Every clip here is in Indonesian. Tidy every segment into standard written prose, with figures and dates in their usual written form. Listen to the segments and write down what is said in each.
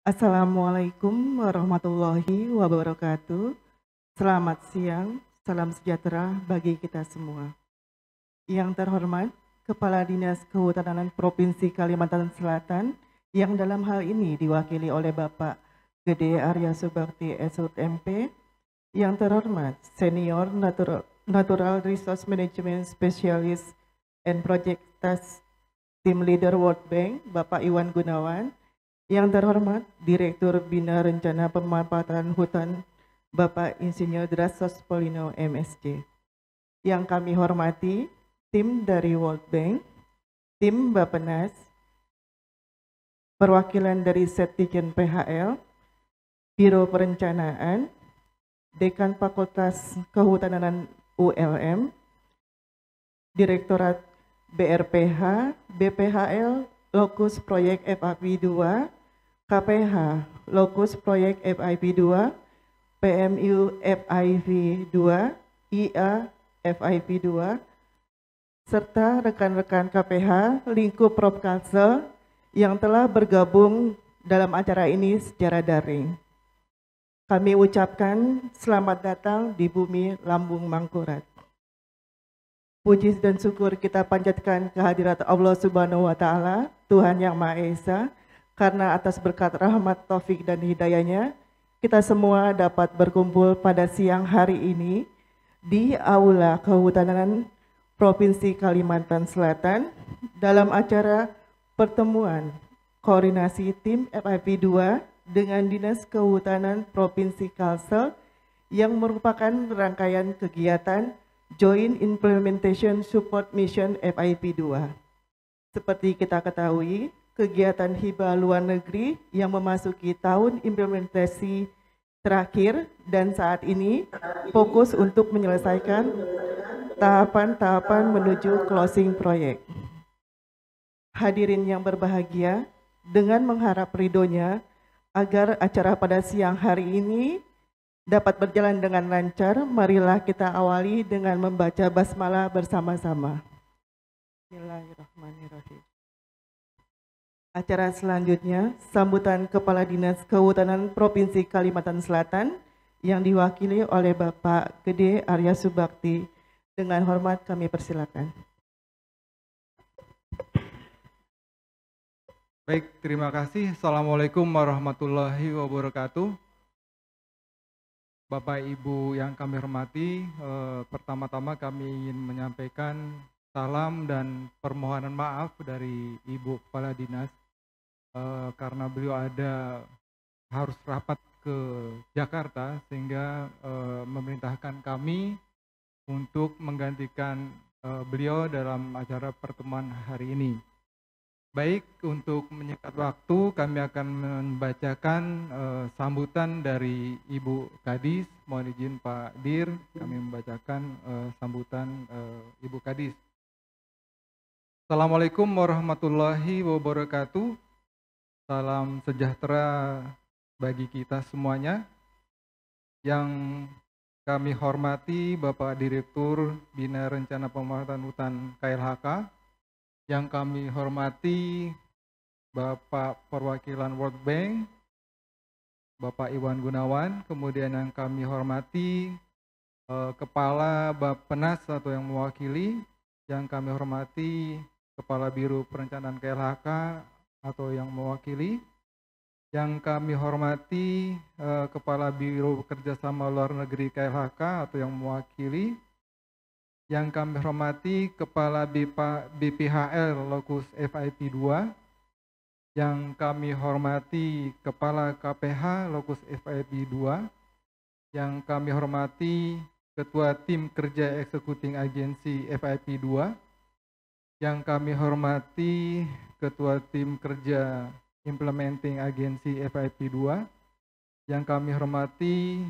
Assalamualaikum warahmatullahi wabarakatuh. Selamat siang, salam sejahtera bagi kita semua. Yang terhormat, Kepala Dinas Kehutanan Provinsi Kalimantan Selatan, yang dalam hal ini diwakili oleh Bapak Gede Arya Subakti SUT MP. Yang terhormat, Senior Natural Resource Management Specialist and Project Task Team Leader World Bank, Bapak Iwan Gunawan. Yang terhormat, Direktur Bina Rencana Pemanfaatan Hutan, Bapak Insinyur Drasos Polino MSc. Yang kami hormati, tim dari World Bank, tim Bappenas, perwakilan dari Settiken PHL, Biro Perencanaan, Dekan Fakultas Kehutanan ULM, Direktorat BRPH, BPHL, Lokus Proyek FAP 2, KPH, Lokus Proyek FIP 2, PMU FIP 2, IA FIP 2, serta rekan-rekan KPH lingkup Propkalsel yang telah bergabung dalam acara ini secara daring. Kami ucapkan selamat datang di bumi Lambung Mangkurat. Puji dan syukur kita panjatkan kehadirat Allah Subhanahu wa Ta'ala, Tuhan Yang Maha Esa, karena atas berkat rahmat, taufik dan hidayahnya, kita semua dapat berkumpul pada siang hari ini di Aula Kehutanan Provinsi Kalimantan Selatan dalam acara pertemuan koordinasi tim FIP 2 dengan Dinas Kehutanan Provinsi Kalsel yang merupakan rangkaian kegiatan Joint Implementation Support Mission FIP 2. Seperti kita ketahui, kegiatan hibah luar negeri yang memasuki tahun implementasi terakhir dan saat ini fokus untuk menyelesaikan tahapan-tahapan menuju closing proyek. Hadirin yang berbahagia, dengan mengharap ridhonya agar acara pada siang hari ini dapat berjalan dengan lancar, marilah kita awali dengan membaca basmalah bersama-sama. Bismillahirrahmanirrahim. Acara selanjutnya, sambutan Kepala Dinas Kehutanan Provinsi Kalimantan Selatan yang diwakili oleh Bapak Gede Arya Subakti. Dengan hormat kami persilakan. Baik, terima kasih. Assalamualaikum warahmatullahi wabarakatuh. Bapak Ibu yang kami hormati, pertama-tama kami ingin menyampaikan salam dan permohonan maaf dari Ibu Kepala Dinas karena beliau harus rapat ke Jakarta sehingga memerintahkan kami untuk menggantikan beliau dalam acara pertemuan hari ini. Baik, untuk menyingkat waktu kami akan membacakan sambutan dari Ibu Kadis. Mohon izin Pak Dir, kami membacakan sambutan Ibu Kadis. Assalamualaikum warahmatullahi wabarakatuh. Salam sejahtera bagi kita semuanya. Yang kami hormati Bapak Direktur Bina Rencana Pemanfaatan Hutan KLHK, yang kami hormati Bapak Perwakilan World Bank, Bapak Iwan Gunawan, kemudian yang kami hormati Kepala Bappenas atau yang mewakili, yang kami hormati Kepala Biro Perencanaan KLHK atau yang mewakili, yang kami hormati Kepala Biro Kerjasama Luar Negeri KLHK atau yang mewakili, yang kami hormati Kepala BPHL Lokus FIP 2, yang kami hormati Kepala KPH Lokus FIP 2, yang kami hormati Ketua Tim Kerja Executing Agency FIP 2, yang kami hormati Ketua Tim Kerja Implementing Agency FIP 2, yang kami hormati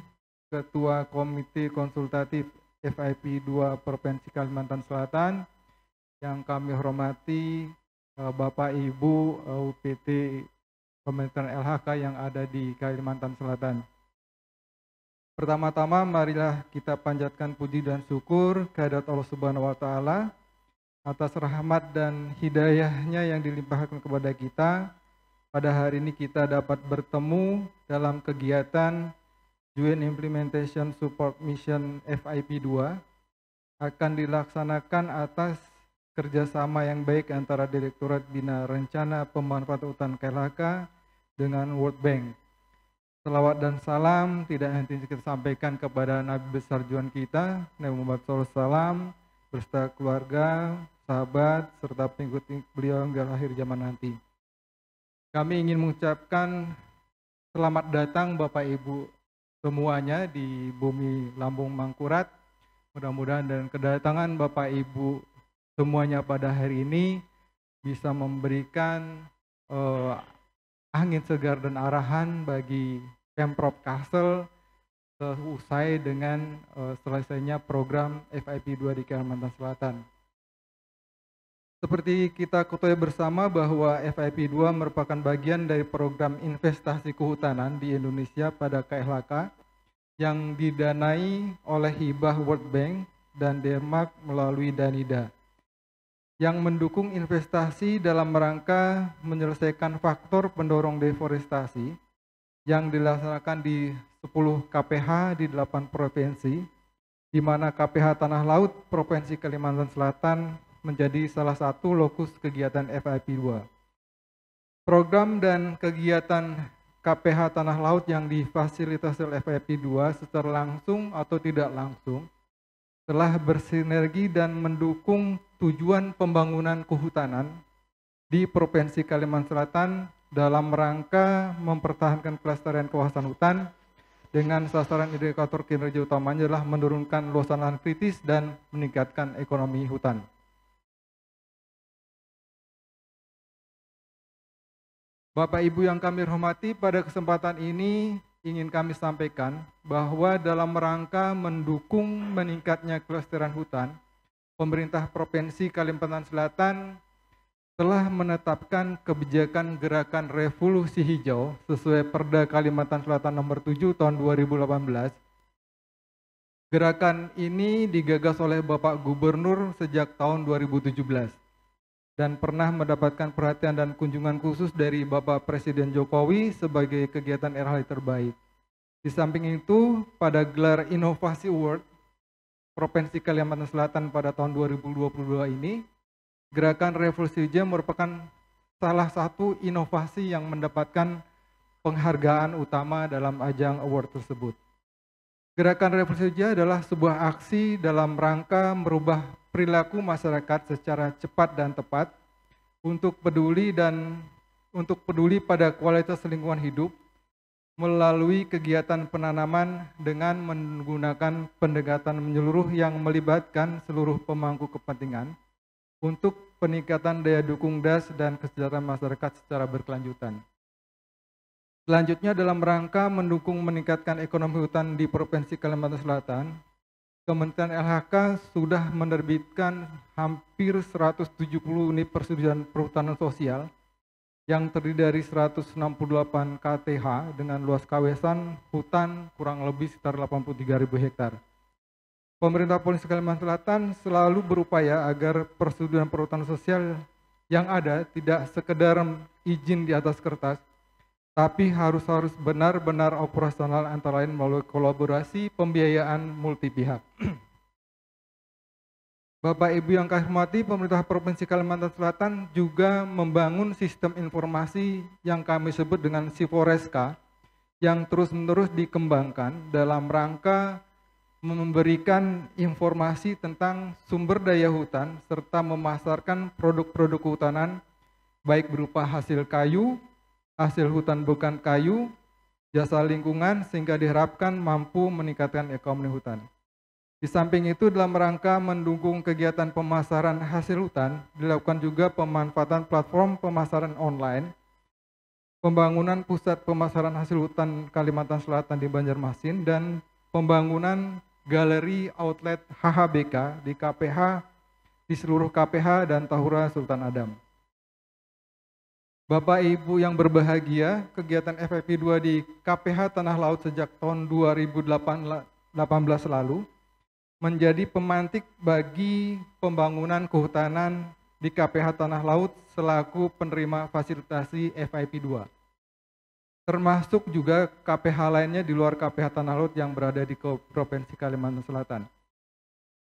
Ketua Komite Konsultatif FIP 2 Provinsi Kalimantan Selatan, yang kami hormati Bapak Ibu UPT Kementerian LHK yang ada di Kalimantan Selatan. Pertama-tama marilah kita panjatkan puji dan syukur kehadirat Allah Subhanahu wa Ta'ala atas rahmat dan hidayahnya yang dilimpahkan kepada kita, pada hari ini kita dapat bertemu dalam kegiatan Joint Implementation Support Mission FIP 2 akan dilaksanakan atas kerjasama yang baik antara Direktorat Bina Rencana Pemanfaatan Hutan KLHK dengan World Bank. Selawat dan salam tidak henti kita sampaikan kepada Nabi besar Juan kita, Nabi Muhammad SAW, beserta keluarga, sahabat, serta pengikut beliau hingga akhir zaman nanti. Kami ingin mengucapkan selamat datang Bapak Ibu semuanya di bumi Lambung Mangkurat. Mudah-mudahan dan kedatangan Bapak Ibu semuanya pada hari ini bisa memberikan angin segar dan arahan bagi Pemprov Kalsel seusai dengan selesainya program FIP 2 di Kalimantan Selatan. Seperti kita ketahui bersama bahwa FIP 2 merupakan bagian dari program investasi kehutanan di Indonesia pada KLHK yang didanai oleh hibah World Bank dan Denmark melalui Danida, yang mendukung investasi dalam rangka menyelesaikan faktor pendorong deforestasi yang dilaksanakan di 10 KPH di 8 provinsi, di mana KPH Tanah Laut Provinsi Kalimantan Selatan menjadi salah satu lokus kegiatan FIP 2. Program dan kegiatan KPH Tanah Laut yang difasilitasi oleh FIP 2 secara langsung atau tidak langsung telah bersinergi dan mendukung tujuan pembangunan kehutanan di Provinsi Kalimantan Selatan dalam rangka mempertahankan kelestarian kawasan hutan dengan sasaran indikator kinerja utamanya adalah menurunkan luasan lahan kritis dan meningkatkan ekonomi hutan. Bapak Ibu yang kami hormati, pada kesempatan ini ingin kami sampaikan bahwa dalam rangka mendukung meningkatnya kelestarian hutan, pemerintah Provinsi Kalimantan Selatan telah menetapkan kebijakan gerakan revolusi hijau sesuai Perda Kalimantan Selatan nomor 7 tahun 2018. Gerakan ini digagas oleh Bapak Gubernur sejak tahun 2017 dan pernah mendapatkan perhatian dan kunjungan khusus dari Bapak Presiden Jokowi sebagai kegiatan RHI terbaik. Di samping itu, pada gelar Inovasi Award Provinsi Kalimantan Selatan pada tahun 2022 ini, Gerakan Revolusi Hijau merupakan salah satu inovasi yang mendapatkan penghargaan utama dalam ajang award tersebut. Gerakan Revolusi Hijau adalah sebuah aksi dalam rangka merubah perilaku masyarakat secara cepat dan tepat untuk peduli pada kualitas lingkungan hidup melalui kegiatan penanaman dengan menggunakan pendekatan menyeluruh yang melibatkan seluruh pemangku kepentingan untuk peningkatan daya dukung DAS dan kesejahteraan masyarakat secara berkelanjutan. Selanjutnya, dalam rangka mendukung meningkatkan ekonomi hutan di Provinsi Kalimantan Selatan, Kementerian LHK sudah menerbitkan hampir 170 unit persetujuan perhutanan sosial yang terdiri dari 168 KTH dengan luas kawasan hutan kurang lebih sekitar 83.000 hektar. Pemerintah Provinsi Kalimantan Selatan selalu berupaya agar persetujuan perhutanan sosial yang ada tidak sekedar izin di atas kertas, tapi harus benar-benar operasional antara lain melalui kolaborasi pembiayaan multi pihak. Bapak Ibu yang kami hormati, pemerintah Provinsi Kalimantan Selatan juga membangun sistem informasi yang kami sebut dengan Siforeska yang terus-menerus dikembangkan dalam rangka memberikan informasi tentang sumber daya hutan serta memasarkan produk-produk kehutanan baik berupa hasil kayu, hasil hutan bukan kayu, jasa lingkungan sehingga diharapkan mampu meningkatkan ekonomi hutan. Di samping itu dalam rangka mendukung kegiatan pemasaran hasil hutan dilakukan juga pemanfaatan platform pemasaran online, pembangunan pusat pemasaran hasil hutan Kalimantan Selatan di Banjarmasin dan pembangunan galeri outlet HHBK di KPH di seluruh KPH dan Tahura Sultan Adam. Bapak Ibu yang berbahagia, kegiatan FIP 2 di KPH Tanah Laut sejak tahun 2018 lalu menjadi pemantik bagi pembangunan kehutanan di KPH Tanah Laut selaku penerima fasilitasi FIP 2. Termasuk juga KPH lainnya di luar KPH Tanah Laut yang berada di Provinsi Kalimantan Selatan.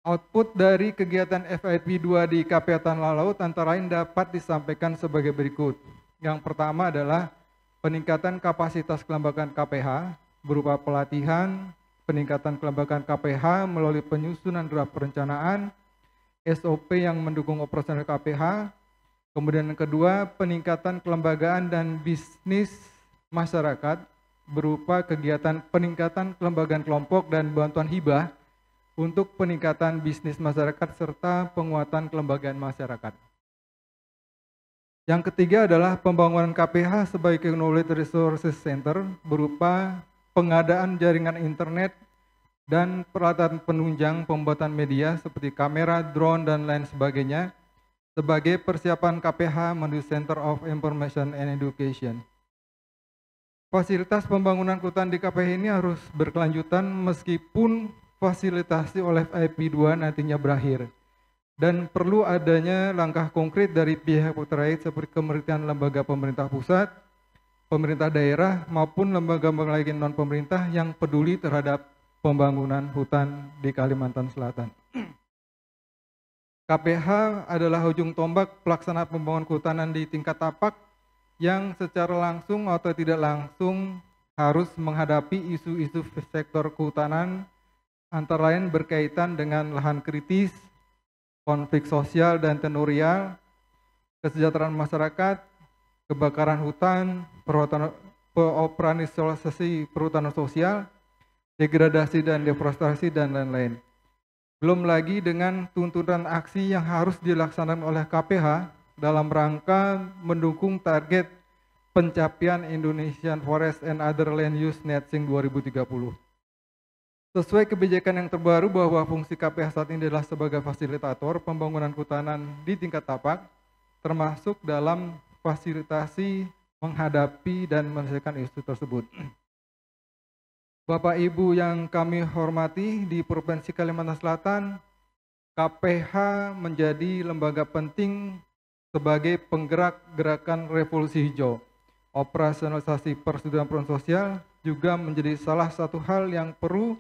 Output dari kegiatan FIP 2 di KPH Tanah Laut antara lain dapat disampaikan sebagai berikut. Yang pertama adalah peningkatan kapasitas kelembagaan KPH berupa pelatihan, peningkatan kelembagaan KPH melalui penyusunan draft perencanaan, SOP yang mendukung operasional KPH. Kemudian yang kedua, peningkatan kelembagaan dan bisnis masyarakat berupa kegiatan peningkatan kelembagaan kelompok dan bantuan hibah untuk peningkatan bisnis masyarakat serta penguatan kelembagaan masyarakat. Yang ketiga adalah pembangunan KPH sebagai Knowledge Resources Center berupa pengadaan jaringan internet dan peralatan penunjang pembuatan media seperti kamera, drone, dan lain sebagainya sebagai persiapan KPH menuju Center of Information and Education. Fasilitas pembangunan hutan di KPH ini harus berkelanjutan meskipun fasilitasi oleh FIP 2 nantinya berakhir. Dan perlu adanya langkah konkret dari pihak terkait seperti kementerian lembaga pemerintah pusat, pemerintah daerah maupun lembaga-lembaga lain non-pemerintah yang peduli terhadap pembangunan hutan di Kalimantan Selatan. KPH adalah ujung tombak pelaksanaan pembangunan kehutanan di tingkat tapak yang secara langsung atau tidak langsung harus menghadapi isu-isu sektor kehutanan antara lain berkaitan dengan lahan kritis, konflik sosial dan tenurial, kesejahteraan masyarakat, kebakaran hutan, operasionalisasi perhutanan sosial, degradasi dan deforestasi, dan lain-lain. Belum lagi dengan tuntutan aksi yang harus dilaksanakan oleh KPH dalam rangka mendukung target pencapaian Indonesian Forest and Other Land Use Net Sink 2030. Sesuai kebijakan yang terbaru bahwa fungsi KPH saat ini adalah sebagai fasilitator pembangunan kehutanan di tingkat tapak, termasuk dalam fasilitasi menghadapi dan menyelesaikan isu tersebut. Bapak Ibu yang kami hormati, di Provinsi Kalimantan Selatan, KPH menjadi lembaga penting sebagai penggerak gerakan revolusi hijau. Operasionalisasi persetujuan perusahaan sosial juga menjadi salah satu hal yang perlu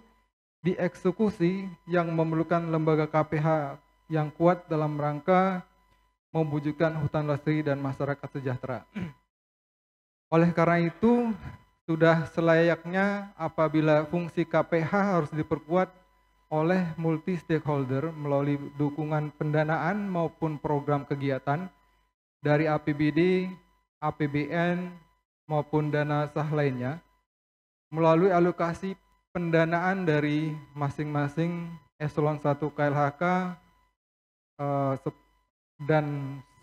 dieksekusi yang memerlukan lembaga KPH yang kuat dalam rangka mewujudkan hutan lestari dan masyarakat sejahtera. Oleh karena itu, sudah selayaknya apabila fungsi KPH harus diperkuat oleh multi stakeholder melalui dukungan pendanaan maupun program kegiatan dari APBD, APBN maupun dana sah lainnya melalui alokasi pendanaan dari masing-masing eselon 1 KLHK dan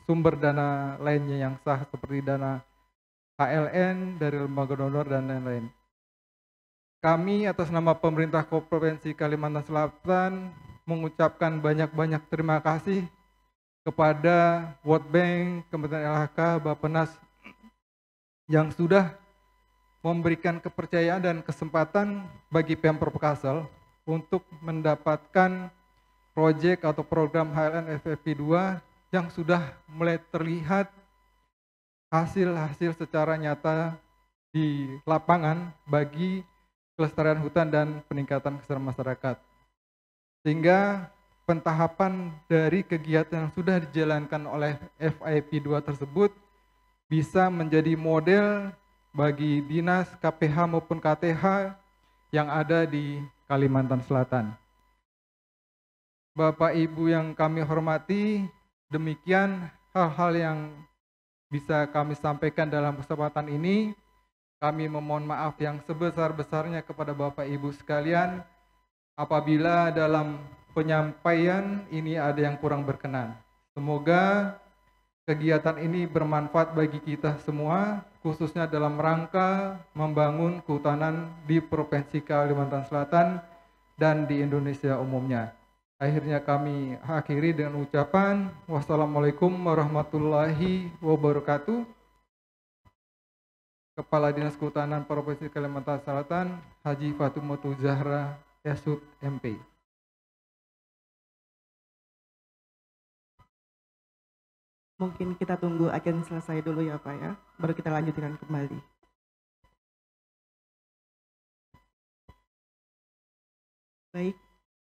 sumber dana lainnya yang sah seperti dana HLN dari lembaga donor dan lain-lain. Kami atas nama pemerintah Provinsi Kalimantan Selatan mengucapkan banyak-banyak terima kasih kepada World Bank, Kementerian LHK, Bappenas yang sudah memberikan kepercayaan dan kesempatan bagi Pemprov Kalsel untuk mendapatkan proyek atau program HLN FIP 2 yang sudah mulai terlihat hasil-hasil secara nyata di lapangan bagi kelestarian hutan dan peningkatan kesejahteraan masyarakat. Sehingga pentahapan dari kegiatan yang sudah dijalankan oleh FIP 2 tersebut bisa menjadi model bagi dinas KPH maupun KTH yang ada di Kalimantan Selatan. Bapak Ibu yang kami hormati, demikian hal-hal yang bisa kami sampaikan dalam kesempatan ini. Kami memohon maaf yang sebesar-besarnya kepada Bapak Ibu sekalian apabila dalam penyampaian ini ada yang kurang berkenan. Semoga kegiatan ini bermanfaat bagi kita semua, khususnya dalam rangka membangun kehutanan di Provinsi Kalimantan Selatan dan di Indonesia umumnya. Akhirnya kami akhiri dengan ucapan wassalamualaikum warahmatullahi wabarakatuh. Kepala Dinas Kehutanan Provinsi Kalimantan Selatan, Haji Fatimatu Zahra Esud MP. Mungkin kita tunggu agen selesai dulu ya Pak ya, baru kita lanjutkan kembali. Baik,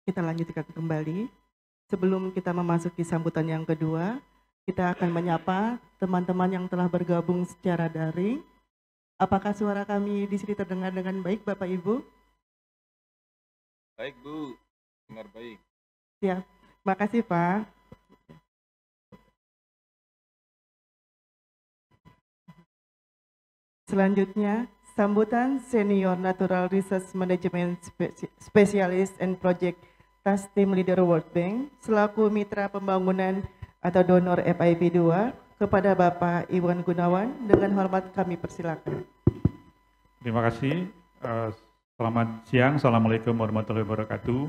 kita lanjutkan kembali. Sebelum kita memasuki sambutan yang kedua, kita akan menyapa teman-teman yang telah bergabung secara daring. Apakah suara kami di sini terdengar dengan baik Bapak Ibu? Baik Bu, dengar baik. Ya, makasih Pak. Selanjutnya, sambutan Senior Natural Research Management Specialist and Project Task Team Leader World Bank selaku mitra pembangunan atau donor FIP 2 kepada Bapak Iwan Gunawan. Dengan hormat kami persilakan. Terima kasih. Selamat siang. Assalamualaikum warahmatullahi wabarakatuh.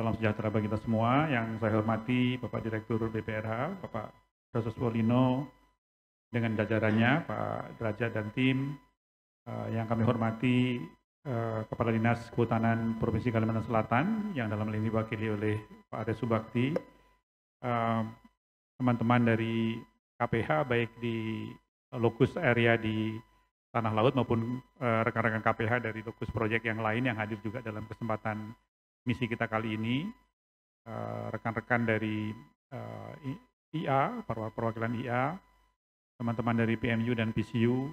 Salam sejahtera bagi kita semua. Yang saya hormati Bapak Direktur BPRH, Bapak Prof. Polino, dengan jajarannya, Pak Derajat dan tim. Yang kami hormati Kepala Dinas Kehutanan Provinsi Kalimantan Selatan, yang dalam hal ini diwakili oleh Pak Arya Subakti. Teman-teman dari KPH, baik di lokus area di Tanah Laut maupun rekan-rekan KPH dari lokus proyek yang lain yang hadir juga dalam kesempatan misi kita kali ini, rekan-rekan dari IA, perwakilan IA, teman-teman dari PMU dan PCU,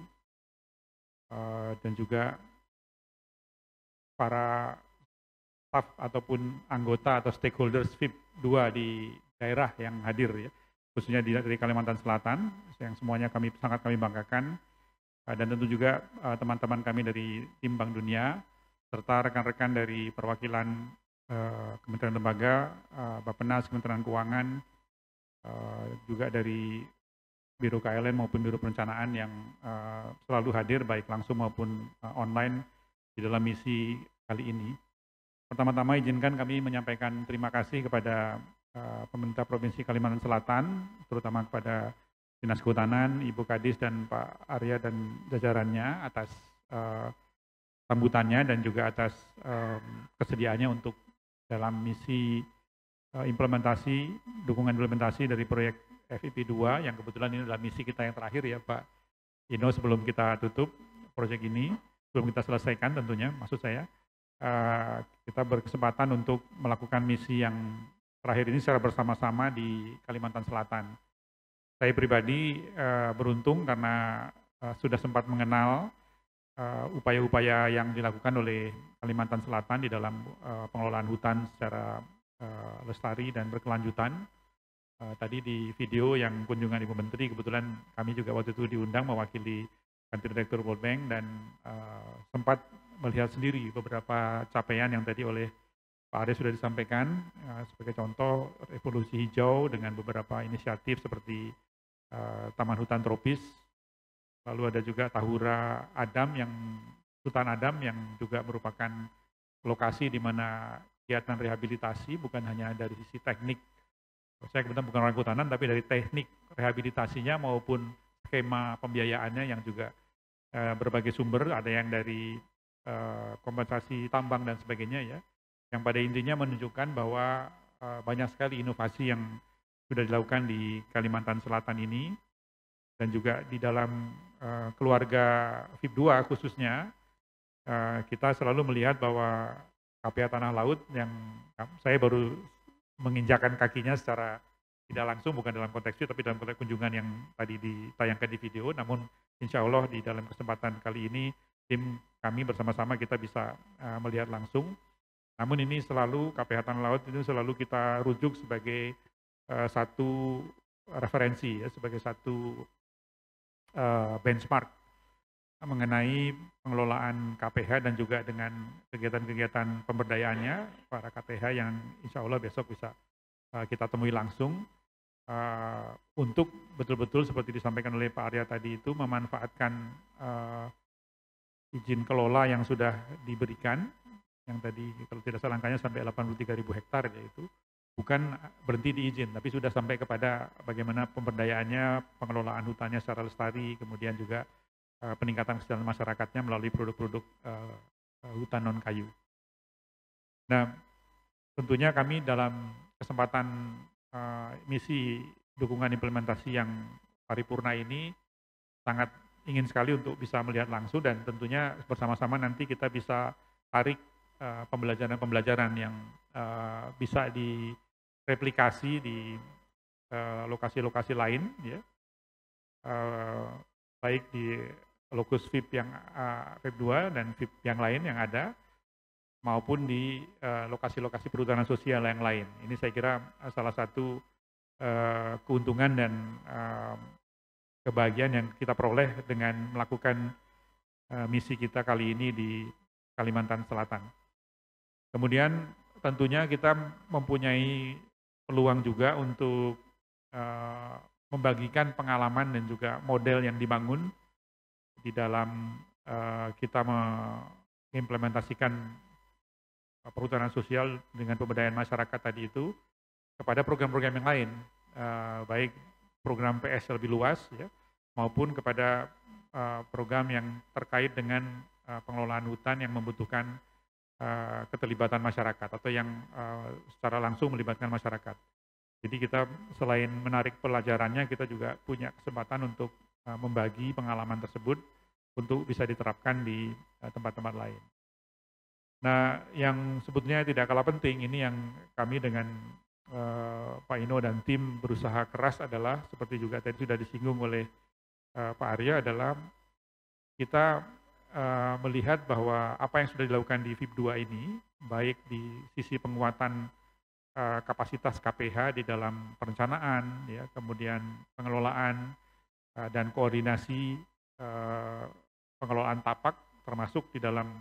dan juga para staf ataupun anggota atau stakeholders FIP 2 di daerah yang hadir ya, khususnya dari Kalimantan Selatan, yang semuanya sangat kami banggakan, dan tentu juga teman-teman kami dari tim Bank Dunia, serta rekan-rekan dari perwakilan Kementerian Lembaga, Bappenas, Kementerian Keuangan, juga dari Biro KLN maupun Biro Perencanaan yang selalu hadir baik langsung maupun online di dalam misi kali ini. Pertama-tama izinkan kami menyampaikan terima kasih kepada pemerintah Provinsi Kalimantan Selatan, terutama kepada Dinas Kehutanan, Ibu Kadis dan Pak Arya dan jajarannya atas sambutannya dan juga atas kesediaannya untuk dalam misi dukungan implementasi dari proyek FIP 2 yang kebetulan ini adalah misi kita yang terakhir ya Pak Ino, sebelum kita tutup proyek ini, sebelum kita selesaikan tentunya, maksud saya kita berkesempatan untuk melakukan misi yang terakhir ini secara bersama-sama di Kalimantan Selatan. Saya pribadi beruntung karena sudah sempat mengenal upaya-upaya yang dilakukan oleh Kalimantan Selatan di dalam pengelolaan hutan secara lestari dan berkelanjutan. Tadi di video yang kunjungan Ibu Menteri, kebetulan kami juga waktu itu diundang mewakili Kantor Direktur World Bank dan sempat melihat sendiri beberapa capaian yang tadi oleh Pak Arya sudah disampaikan, sebagai contoh revolusi hijau dengan beberapa inisiatif seperti Taman Hutan Tropis, lalu ada juga Tahura Adam Hutan Adam yang juga merupakan lokasi di mana kegiatan rehabilitasi bukan hanya dari sisi teknik, saya kebetulan bukan orang kehutanan, tapi dari teknik rehabilitasinya maupun skema pembiayaannya yang juga berbagai sumber, ada yang dari kompensasi tambang dan sebagainya ya, yang pada intinya menunjukkan bahwa banyak sekali inovasi yang sudah dilakukan di Kalimantan Selatan ini, dan juga di dalam keluarga FIP 2 khususnya, kita selalu melihat bahwa KPH Tanah Laut yang saya baru menginjakan kakinya secara tidak langsung, bukan dalam konteks itu, tapi dalam konteks kunjungan yang tadi ditayangkan di video, namun insya Allah di dalam kesempatan kali ini tim kami bersama-sama kita bisa melihat langsung. Namun ini selalu KPH Tanah Laut itu selalu kita rujuk sebagai satu referensi ya, sebagai satu benchmark mengenai pengelolaan KPH dan juga dengan kegiatan-kegiatan pemberdayaannya para KPH yang insya Allah besok bisa kita temui langsung untuk betul-betul seperti disampaikan oleh Pak Arya tadi itu memanfaatkan izin kelola yang sudah diberikan, yang tadi kalau tidak salah angkanya sampai 83.000 hektar, yaitu bukan berhenti di izin, tapi sudah sampai kepada bagaimana pemberdayaannya, pengelolaan hutannya secara lestari, kemudian juga peningkatan kesejahteraan masyarakatnya melalui produk-produk hutan non kayu. Nah, tentunya kami dalam kesempatan misi dukungan implementasi yang paripurna ini sangat ingin sekali untuk bisa melihat langsung, dan tentunya bersama-sama nanti kita bisa tarik pembelajaran-pembelajaran yang bisa direplikasi di lokasi-lokasi lain, ya, baik di lokus VIP yang VIP 2 dan VIP yang lain yang ada, maupun di lokasi-lokasi perhutanan sosial yang lain. Ini saya kira salah satu keuntungan dan kebahagiaan yang kita peroleh dengan melakukan misi kita kali ini di Kalimantan Selatan. Kemudian tentunya kita mempunyai peluang juga untuk membagikan pengalaman dan juga model yang dibangun di dalam kita mengimplementasikan perhutanan sosial dengan pemberdayaan masyarakat tadi itu kepada program-program yang lain, baik program PS lebih luas, ya, maupun kepada program yang terkait dengan pengelolaan hutan yang membutuhkan keterlibatan masyarakat atau yang secara langsung melibatkan masyarakat. Jadi kita selain menarik pelajarannya, kita juga punya kesempatan untuk membagi pengalaman tersebut untuk bisa diterapkan di tempat-tempat lain. Nah, yang sebetulnya tidak kalah penting, ini yang kami dengan Pak Ino dan tim berusaha keras adalah, seperti juga tadi sudah disinggung oleh Pak Arya, adalah kita melihat bahwa apa yang sudah dilakukan di VIP 2 ini, baik di sisi penguatan kapasitas KPH di dalam perencanaan, ya, kemudian pengelolaan dan koordinasi pengelolaan tapak, termasuk di dalam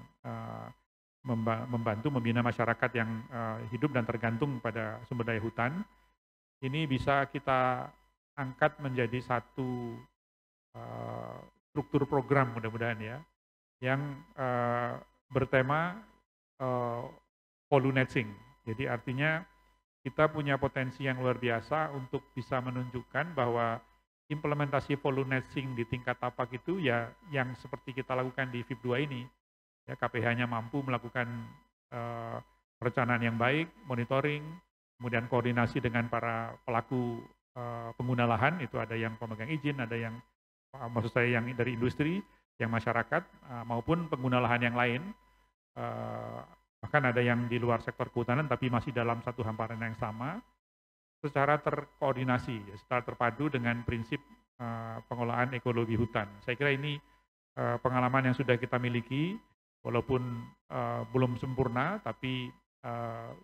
membantu membina masyarakat yang hidup dan tergantung pada sumber daya hutan, ini bisa kita angkat menjadi satu struktur program mudah-mudahan, ya, yang bertema volunating. Jadi artinya kita punya potensi yang luar biasa untuk bisa menunjukkan bahwa implementasi volunating di tingkat tapak itu, ya, yang seperti kita lakukan di VIP 2 ini, ya, KPH-nya mampu melakukan perencanaan yang baik, monitoring, kemudian koordinasi dengan para pelaku pengguna lahan, itu ada yang pemegang izin, ada yang maksud saya yang dari industri, yang masyarakat, maupun pengguna lahan yang lain, bahkan ada yang di luar sektor kehutanan tapi masih dalam satu hamparan yang sama, secara terkoordinasi, ya, secara terpadu dengan prinsip pengelolaan ekologi hutan. Saya kira ini pengalaman yang sudah kita miliki, walaupun belum sempurna, tapi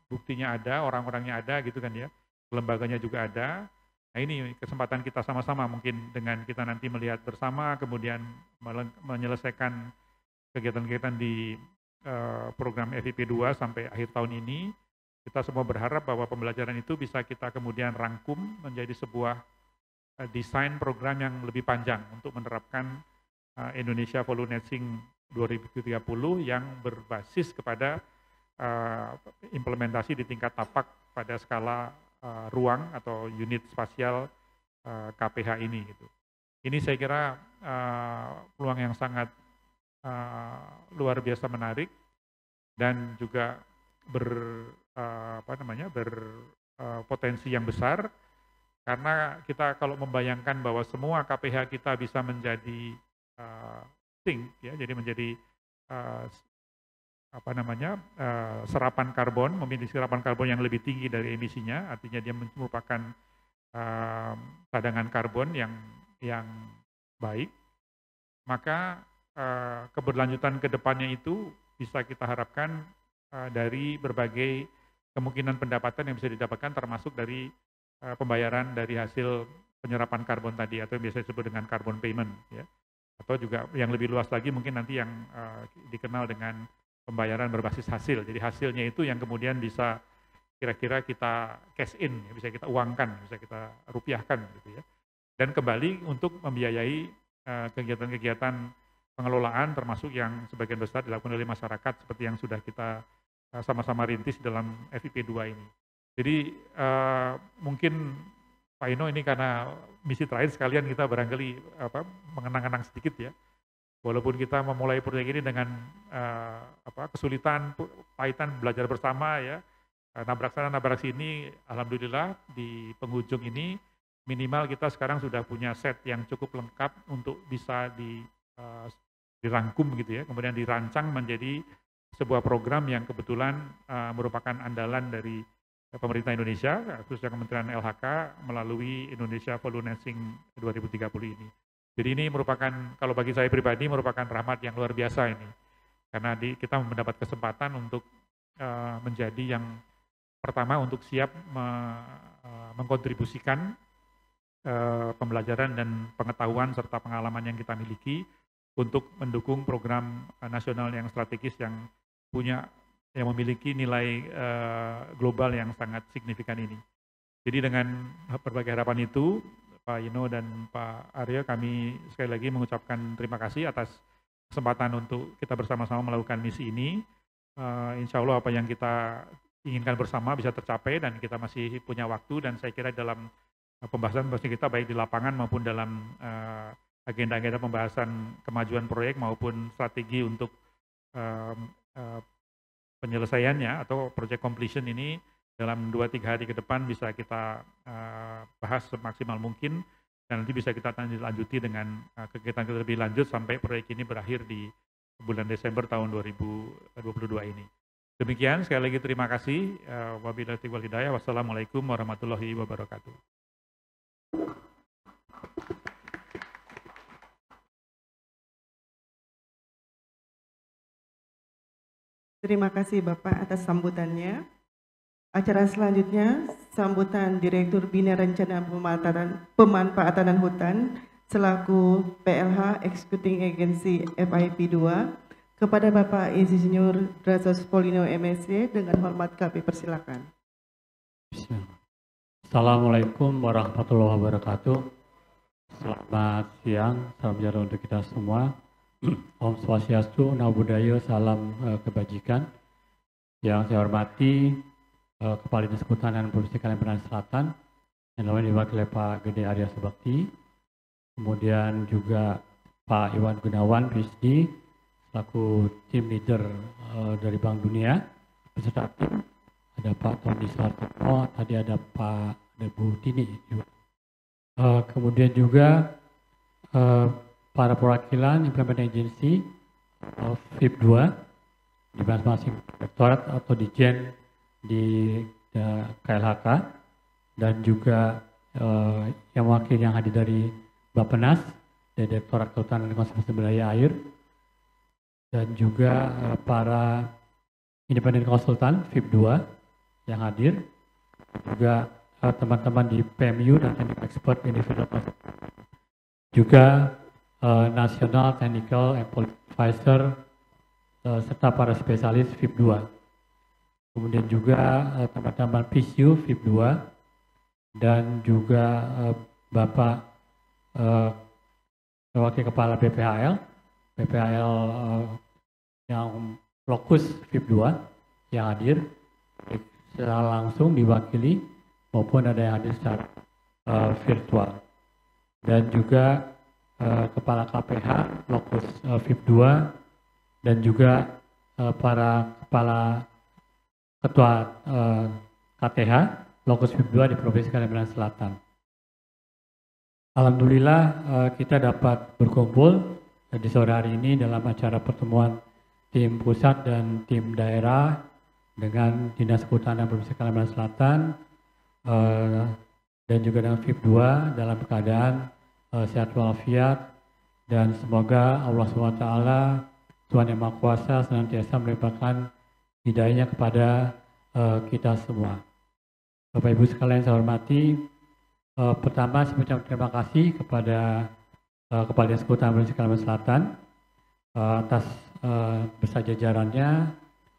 buktinya ada, orang-orangnya ada, gitu kan, ya, lembaganya juga ada. Nah, ini kesempatan kita sama-sama mungkin dengan kita nanti melihat bersama, kemudian menyelesaikan kegiatan-kegiatan di program FIP 2 sampai akhir tahun ini. Kita semua berharap bahwa pembelajaran itu bisa kita kemudian rangkum menjadi sebuah desain program yang lebih panjang untuk menerapkan Indonesia Volunating 2030 yang berbasis kepada implementasi di tingkat tapak pada skala ruang atau unit spasial KPH ini, gitu. Ini saya kira peluang yang sangat luar biasa menarik dan juga berpotensi yang besar, karena kita kalau membayangkan bahwa semua KPH kita bisa menjadi sink, ya, jadi menjadi serapan karbon, memiliki serapan karbon yang lebih tinggi dari emisinya, artinya dia merupakan cadangan karbon yang baik, maka keberlanjutan ke depannya itu bisa kita harapkan dari berbagai kemungkinan pendapatan yang bisa didapatkan, termasuk dari pembayaran dari hasil penyerapan karbon tadi, atau yang biasa disebut dengan carbon payment, ya. Atau juga yang lebih luas lagi mungkin nanti yang dikenal dengan pembayaran berbasis hasil. Jadi hasilnya itu yang kemudian bisa kira-kira kita cash in, ya, bisa kita uangkan, bisa kita rupiahkan, gitu, ya. Dan kembali untuk membiayai kegiatan-kegiatan pengelolaan, termasuk yang sebagian besar dilakukan oleh masyarakat seperti yang sudah kita sama-sama rintis dalam FIP 2 ini. Jadi mungkin Pak Ino, ini karena misi terakhir sekalian kita barangkali mengenang-kenang sedikit, ya. Walaupun kita memulai proyek ini dengan kesulitan, pahitan belajar bersama, ya, nabrak sana nabrak sini, alhamdulillah di penghujung ini minimal kita sekarang sudah punya set yang cukup lengkap untuk bisa dirangkum gitu ya, kemudian dirancang menjadi sebuah program yang kebetulan merupakan andalan dari pemerintah Indonesia, khususnya Kementerian LHK melalui Indonesia Volunesing 2030 ini. Jadi ini merupakan, kalau bagi saya pribadi, merupakan rahmat yang luar biasa ini. Karena kita mendapat kesempatan untuk menjadi yang pertama untuk siap mengkontribusikan pembelajaran dan pengetahuan serta pengalaman yang kita miliki untuk mendukung program nasional yang strategis yang memiliki nilai global yang sangat signifikan ini. Jadi dengan berbagai harapan itu, Pak Ino dan Pak Arya, kami sekali lagi mengucapkan terima kasih atas kesempatan untuk kita bersama-sama melakukan misi ini. Insya Allah apa yang kita inginkan bersama bisa tercapai dan kita masih punya waktu, dan saya kira dalam pembahasan kita baik di lapangan maupun dalam agenda-agenda pembahasan kemajuan proyek maupun strategi untuk penyelesaiannya atau project completion ini dalam 2-3 hari ke depan bisa kita bahas semaksimal mungkin, dan nanti bisa kita lanjuti dengan kegiatan kita lebih lanjut sampai proyek ini berakhir di bulan Desember tahun 2022 ini. Demikian, sekali lagi terima kasih. Wabillahi taufiq wal hidayah. Wassalamualaikum warahmatullahi wabarakatuh. Terima kasih Bapak atas sambutannya. Acara selanjutnya, sambutan Direktur Bina Rencana Pemanfaatan Hutan selaku PLH Executing Agency FIP 2 kepada Bapak Insinyur Drazos Polino MSc. Dengan hormat kami persilakan. Assalamualaikum warahmatullahi wabarakatuh. Selamat siang, salam sejahtera untuk kita semua. Om Swastiastu, Namo Buddhaya, salam kebajikan. Yang saya hormati Kepala Dinas Kehutanan Provinsi Kalimantan Selatan, yang lain diwakili Pak Gede Arya Subakti, kemudian juga Pak Iwan Gunawan, PhD, selaku tim leader dari Bank Dunia, beserta tim, ada Pak Tony Sartono, tadi ada Pak Debu Tini juga. Kemudian juga para perwakilan Implementing Agency FIP 2 di masing-masing direktorat atau dijen di KLHK, dan juga yang wakil yang hadir dari Bappenas dari Direktorat Kehutanan dan Konservasi Sumber Daya Air, dan juga para independent konsultan FIP 2 yang hadir, juga teman-teman di PMU dan Technical Expert Individual, juga National Technical and Political Advisor serta para spesialis FIP 2. Kemudian juga teman-teman PSU FIP 2 dan juga Bapak Wakil Kepala BPHL yang lokus FIP 2 yang hadir secara langsung diwakili maupun ada yang hadir secara virtual, dan juga Kepala KPH lokus FIP 2 dan juga para kepala Ketua KTH lokus FIP 2 di Provinsi Kalimantan Selatan. Alhamdulillah kita dapat berkumpul di sore hari ini dalam acara pertemuan tim pusat dan tim daerah dengan Dinas Kehutanan Provinsi Kalimantan Selatan dan juga dengan FIP 2 dalam keadaan sehat walafiat, dan semoga Allah SWT, Tuhan Yang Maha Kuasa, senantiasa melimpahkan hidayahnya kepada kita semua. Bapak Ibu sekalian saya hormati, pertama saya mengucapkan terima kasih kepada Kepala Dinas Kehutanan Provinsi Kalimantan Selatan atas beserta jajarannya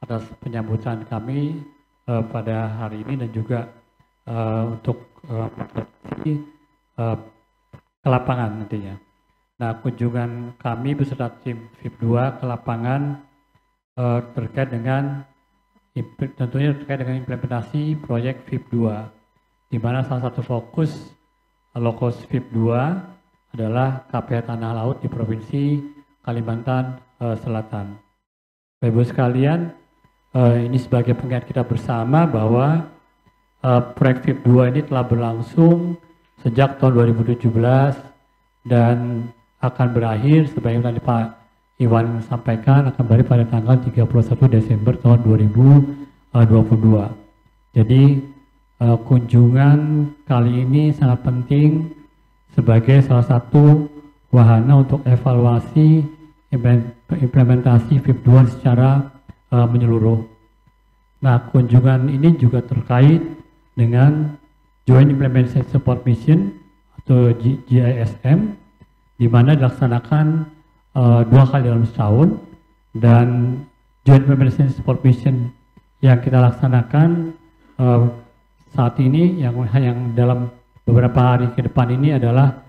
atas penyambutan kami pada hari ini, dan juga untuk ke lapangan nantinya. Nah, kunjungan kami beserta tim FIP 2 ke lapangan terkait dengan tentunya terkait dengan implementasi proyek FIP 2, di mana salah satu fokus lokus FIP 2 adalah KPH Tanah Laut di Provinsi Kalimantan Selatan. Bapak Ibu sekalian, ini sebagai pengingat kita bersama bahwa proyek FIP 2 ini telah berlangsung sejak tahun 2017 dan akan berakhir sebagai tadi Pak Iwan sampaikan akan berakhir pada tanggal 31 Desember tahun 2022. Jadi kunjungan kali ini sangat penting sebagai salah satu wahana untuk evaluasi implementasi FIP2 secara menyeluruh. Nah, kunjungan ini juga terkait dengan Joint Implementation Support Mission atau JISM, di mana dilaksanakan 2 kali dalam setahun, dan Joint Implementation Support Mission yang kita laksanakan saat ini yang dalam beberapa hari ke depan ini adalah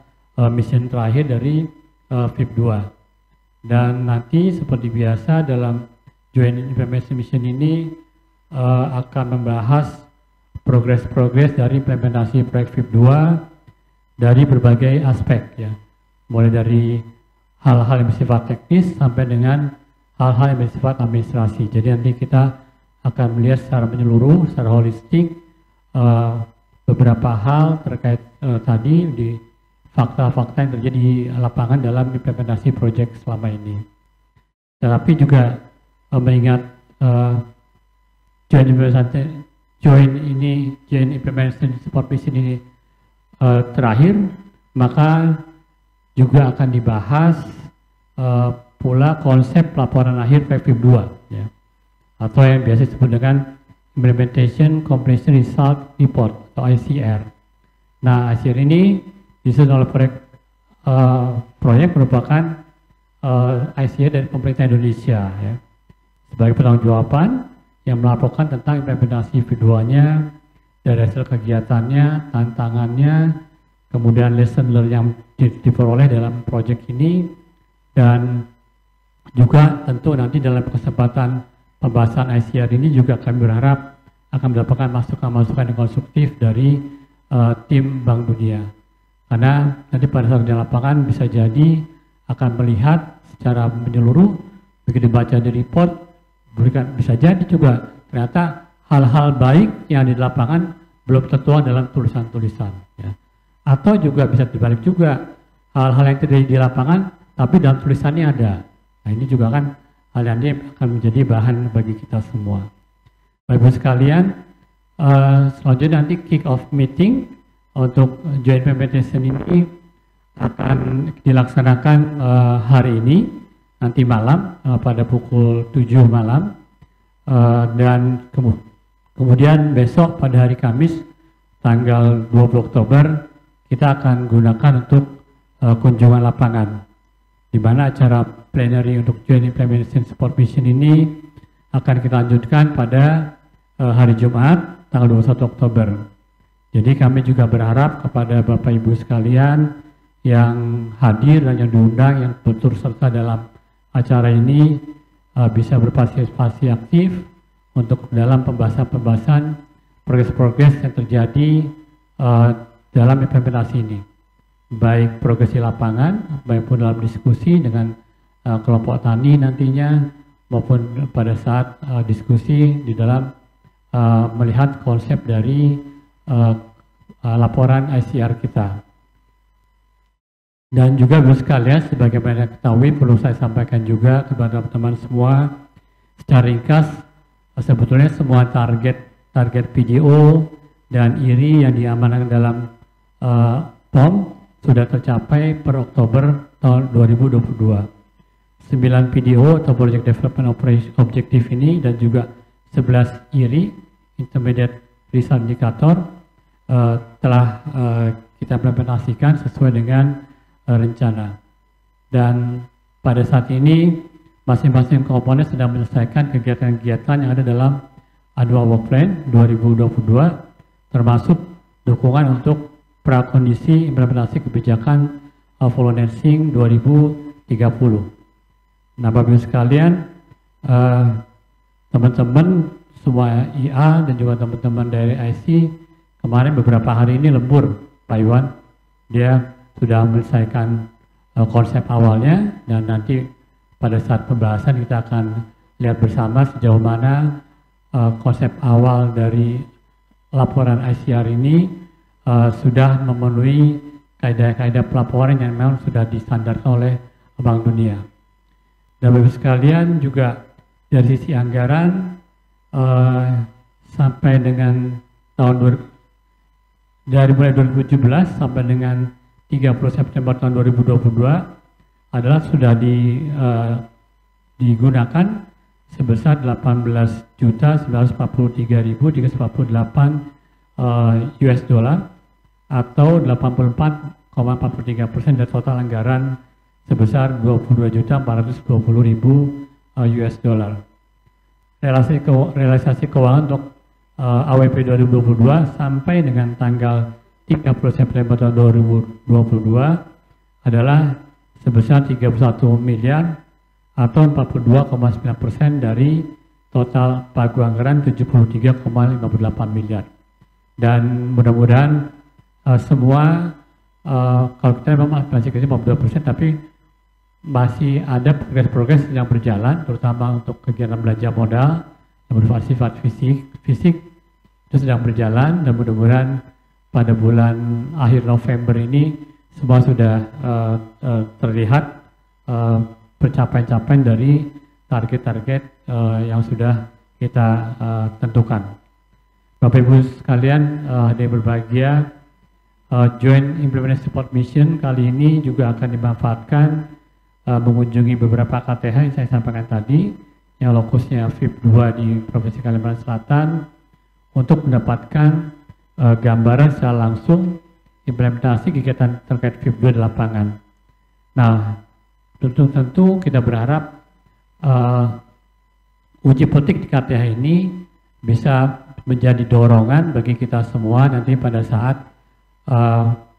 mission terakhir dari FIP2. Dan nanti seperti biasa dalam Joint Implementation Mission ini akan membahas progres dari implementasi proyek FIP2 dari berbagai aspek ya, mulai dari hal-hal yang bersifat teknis sampai dengan hal-hal yang bersifat administrasi. Jadi nanti kita akan melihat secara menyeluruh, secara holistik beberapa hal terkait tadi di fakta-fakta yang terjadi di lapangan dalam implementasi proyek selama ini. Tetapi juga mengingat Joint Implementation Support Mission ini terakhir, maka juga akan dibahas pula konsep laporan akhir FIP2 ya, atau yang biasa disebut dengan Implementation Completion Result Report atau ICR. Nah, ICR ini disusun oleh proyek merupakan ICR dari pemerintah Indonesia ya, sebagai pertanggungjawaban yang melaporkan tentang implementasi FIP2-nya, dari hasil kegiatannya, tantangannya, kemudian lesson learned yang diperoleh dalam proyek ini, dan juga tentu nanti dalam kesempatan pembahasan ICR ini juga kami berharap akan mendapatkan masukan-masukan yang konstruktif dari tim Bank Dunia. Karena nanti pada saat di lapangan bisa jadi akan melihat secara menyeluruh, begitu baca di report, bisa jadi juga ternyata hal-hal baik yang di lapangan belum tertuang dalam tulisan-tulisan ya. Atau juga bisa dibalik juga, hal-hal yang terjadi di lapangan tapi dalam tulisannya ada. Nah, ini juga kan hal yang ini akan menjadi bahan bagi kita semua. Bapak-Ibu sekalian, selanjutnya nanti kick off meeting untuk joint implementation ini akan dilaksanakan hari ini, nanti malam pada pukul 7 malam, dan kemudian besok pada hari Kamis tanggal 20 Oktober kita akan gunakan untuk kunjungan lapangan, di mana acara plenary untuk Joint Implementation Support Mission ini akan kita lanjutkan pada hari Jumat tanggal 21 Oktober. Jadi kami juga berharap kepada Bapak Ibu sekalian yang hadir dan yang diundang, yang turut serta dalam acara ini bisa berpartisipasi aktif untuk dalam pembahasan progres-progres yang terjadi dalam implementasi ini, baik progres di lapangan maupun dalam diskusi dengan kelompok tani nantinya, maupun pada saat diskusi di dalam melihat konsep dari laporan ICR kita. Dan juga Bapak sekalian, sebagaimana ketahui, perlu saya sampaikan juga kepada teman-teman semua secara ringkas, sebetulnya semua target PDO dan IRI yang diamankan dalam POM sudah tercapai per Oktober tahun 2022. 9 PDO atau Project Development Objective ini dan juga 11 IRI, Intermediate Result Indicator, telah kita implementasikan sesuai dengan rencana. Dan pada saat ini masing-masing komponen sedang menyelesaikan kegiatan-kegiatan yang ada dalam Annual Work Plan 2022, termasuk dukungan untuk prakondisi implementasi kebijakan financing 2030. Nah, Bapak Ibu sekalian, teman-teman semua IA dan juga teman-teman dari IC kemarin beberapa hari ini lembur, Pak Iwan. Dia sudah menyelesaikan konsep awalnya, dan nanti pada saat pembahasan kita akan lihat bersama sejauh mana konsep awal dari laporan ICR ini sudah memenuhi kaidah-kaidah pelaporan yang memang sudah distandarkan oleh Bank Dunia. Dan Bapak sekalian juga dari sisi anggaran sampai dengan dari mulai 2017 sampai dengan 30 September tahun 2022 adalah sudah digunakan sebesar 18.943.348 US dollar atau 84,43% dari total anggaran sebesar 22.420.000 US dollar. Realisasi keuangan untuk AWP 2022 sampai dengan tanggal 30 September tahun 2022 adalah sebesar 31 miliar atau 42,9% dari total pagu anggaran 73,58 miliar. Dan mudah-mudahan semua kalau kita memang masih kecil 52%, tapi masih ada progres-progres yang berjalan, terutama untuk kegiatan belanja modal yang bersifat fisik itu sedang berjalan, dan mudah-mudahan pada bulan akhir November ini semua sudah terlihat pencapaian-capaian dari target-target yang sudah kita tentukan. Bapak Ibu sekalian, yang berbahagia, Joint Implementation Support Mission kali ini juga akan dimanfaatkan mengunjungi beberapa KTH yang saya sampaikan tadi, yang lokusnya VIP 2 di Provinsi Kalimantan Selatan, untuk mendapatkan gambaran secara langsung implementasi kegiatan terkait VIP 2 di lapangan. Nah, tentu kita berharap uji petik di KTH ini bisa menjadi dorongan bagi kita semua nanti pada saat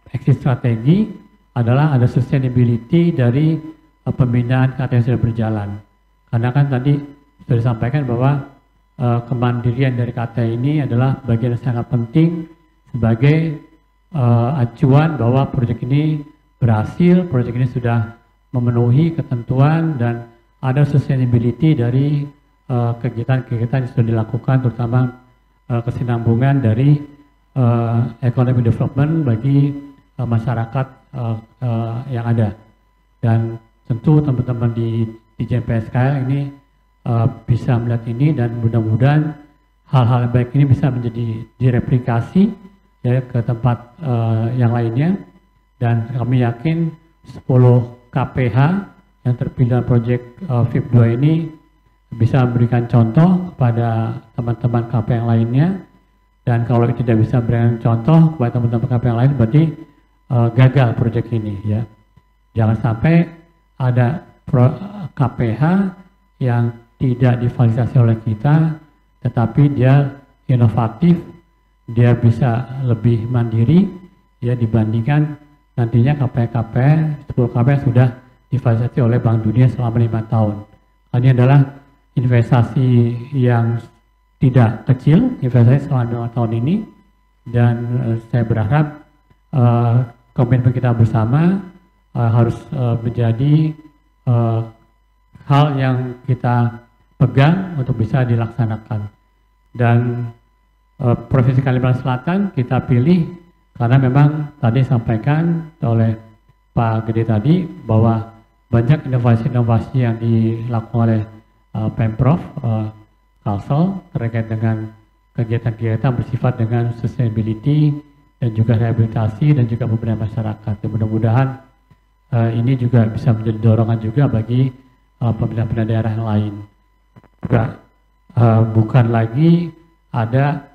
exit strategi adalah ada sustainability dari pembinaan KTH yang sudah berjalan. Karena kan tadi sudah disampaikan bahwa kemandirian dari KTH ini adalah bagian yang sangat penting sebagai acuan bahwa proyek ini berhasil, proyek ini sudah memenuhi ketentuan dan ada sustainability dari kegiatan-kegiatan yang sudah dilakukan, terutama kesinambungan dari economic development bagi masyarakat yang ada. Dan tentu teman-teman di JPSK ini bisa melihat ini, dan mudah-mudahan hal-hal baik ini bisa menjadi direplikasi ya ke tempat yang lainnya, dan kami yakin 10 KPH yang terpilih dalam proyek VIP 2 ini bisa memberikan contoh kepada teman-teman KPH yang lainnya, dan kalau tidak bisa memberikan contoh kepada teman-teman KPH yang lain berarti gagal proyek ini ya. Jangan sampai ada KPH yang tidak difasilitasi oleh kita, tetapi dia inovatif, dia bisa lebih mandiri ya dibandingkan nantinya KPH 10 KPH sudah difasilitasi oleh Bank Dunia selama 5 tahun. Ini adalah investasi yang tidak kecil, investasi selama 5 tahun ini, dan saya berharap komitmen kita bersama harus menjadi hal yang kita pegang untuk bisa dilaksanakan. Dan Provinsi Kalimantan Selatan kita pilih karena memang tadi sampaikan oleh Pak Gede tadi bahwa banyak inovasi-inovasi yang dilakukan oleh Pemprov Kalsel terkait dengan kegiatan-kegiatan bersifat dengan sustainability dan juga rehabilitasi dan juga pemberdayaan masyarakat. Dan mudah-mudahan ini juga bisa menjadi dorongan juga bagi pemerintah daerah yang lain. Juga bukan lagi ada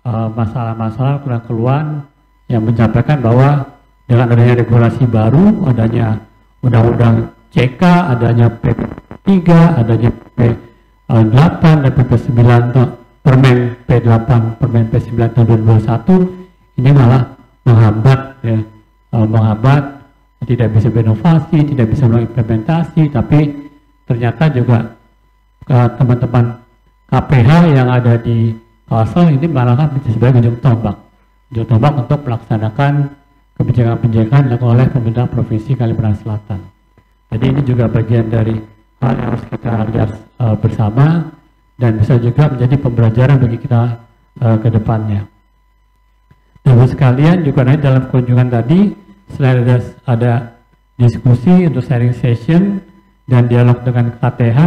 masalah-masalah keluhan yang menyampaikan bahwa dengan adanya regulasi baru, adanya undang-undang CK, adanya PP3, adanya P8 dan PP9, Permen P8, Permen P9 tahun 2021, ini malah menghambat ya, menghambat, tidak bisa berinovasi, tidak bisa mengimplementasi, tapi ternyata juga teman-teman KPH yang ada di Kalsel ini malah kan sebagai ujung tombak untuk melaksanakan kebijakan-kebijakan yang oleh pemerintah Provinsi Kalimantan Selatan. Jadi ini juga bagian dari hal yang harus kita lihat bersama dan bisa juga menjadi pembelajaran bagi kita ke depannya. Bapak sekalian juga nanti dalam kunjungan tadi selain ada diskusi untuk sharing session dan dialog dengan KTH,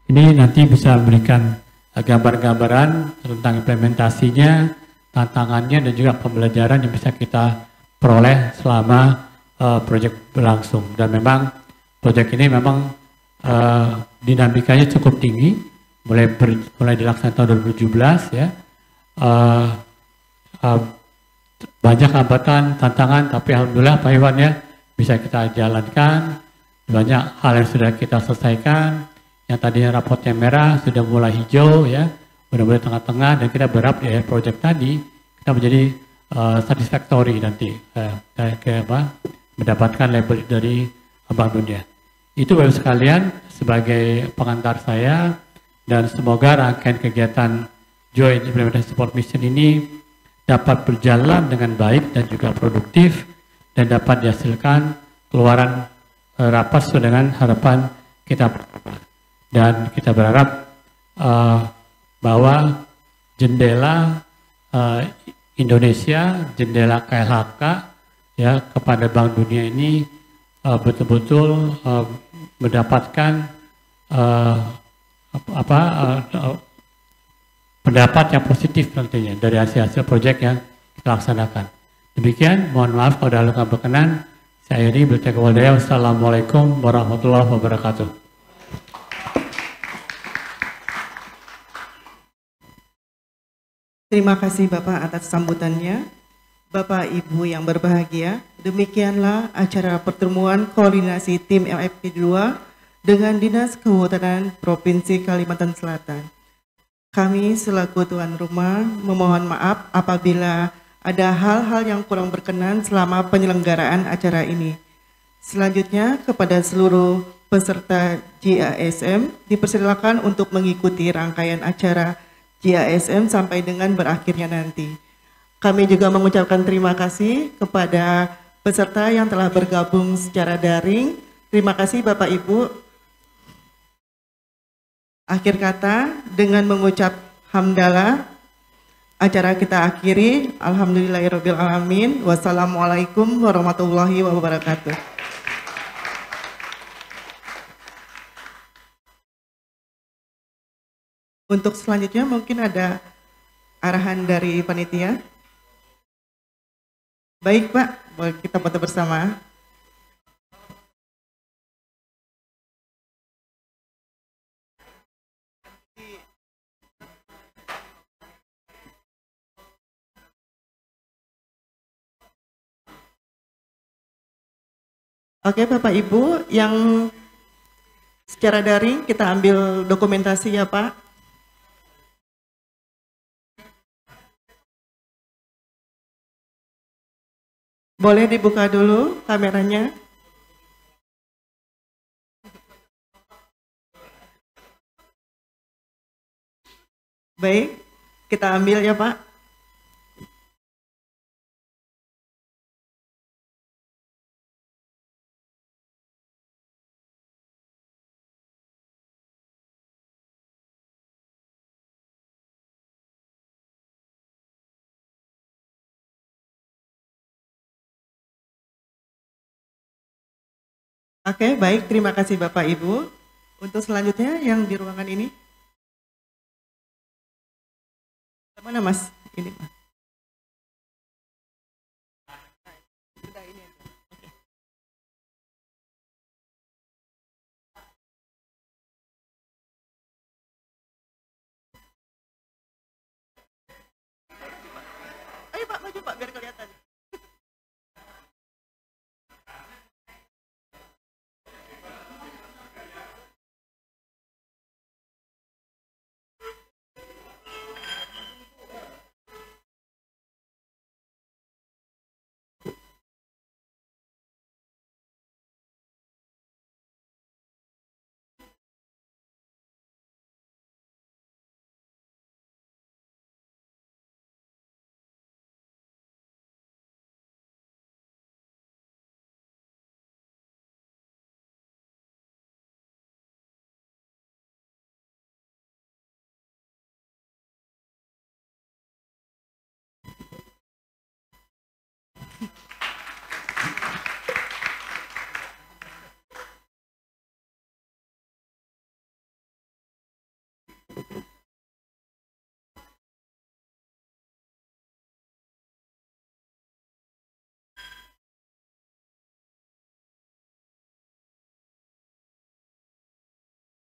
ini nanti bisa memberikan gambar-gambaran tentang implementasinya, tantangannya dan juga pembelajaran yang bisa kita peroleh selama proyek berlangsung. Dan memang proyek ini memang dinamikanya cukup tinggi, mulai dilaksanakan tahun 2017 ya. Banyak hambatan, tantangan, tapi alhamdulillah Pak Iwan ya bisa kita jalankan. Banyak hal yang sudah kita selesaikan. Yang tadinya rapotnya merah sudah mulai hijau ya, mudah-mudahan tengah-tengah, dan kita berharap di akhir proyek tadi kita menjadi satisfactory nanti mendapatkan label dari Bank Dunia. Itu Bapak sekalian sebagai pengantar saya, dan semoga rangkaian kegiatan Joint Implementation Support Mission ini dapat berjalan dengan baik dan juga produktif dan dapat dihasilkan keluaran rapat sesuai dengan harapan kita. Dan kita berharap bahwa jendela Indonesia, jendela KLHK ya kepada Bank Dunia ini betul-betul mendapatkan pendapat yang positif nantinya dari hasil-hasil proyek yang kita laksanakan. Demikian, mohon maaf kalau ada luka berkenan. Saya akhiri berterima. Wassalamualaikum warahmatullahi wabarakatuh. Terima kasih Bapak atas sambutannya. Bapak Ibu yang berbahagia, demikianlah acara pertemuan koordinasi tim LFP 2 dengan Dinas Kehutanan Provinsi Kalimantan Selatan. Kami selaku tuan rumah memohon maaf apabila ada hal-hal yang kurang berkenan selama penyelenggaraan acara ini. Selanjutnya kepada seluruh peserta JASM dipersilakan untuk mengikuti rangkaian acara JASM sampai dengan berakhirnya nanti. Kami juga mengucapkan terima kasih kepada peserta yang telah bergabung secara daring. Terima kasih Bapak Ibu. Akhir kata, dengan mengucap hamdalah, acara kita akhiri. Alhamdulillahirabbil alamin. Wassalamualaikum warahmatullahi wabarakatuh. Untuk selanjutnya mungkin ada arahan dari panitia. Baik Pak, boleh kita foto bersama. Oke Bapak Ibu, yang secara daring kita ambil dokumentasi ya Pak. Boleh dibuka dulu kameranya. Baik, kita ambil ya Pak. Oke, baik. Terima kasih Bapak Ibu. Untuk selanjutnya yang di ruangan ini. Mana Mas? Ini Mas.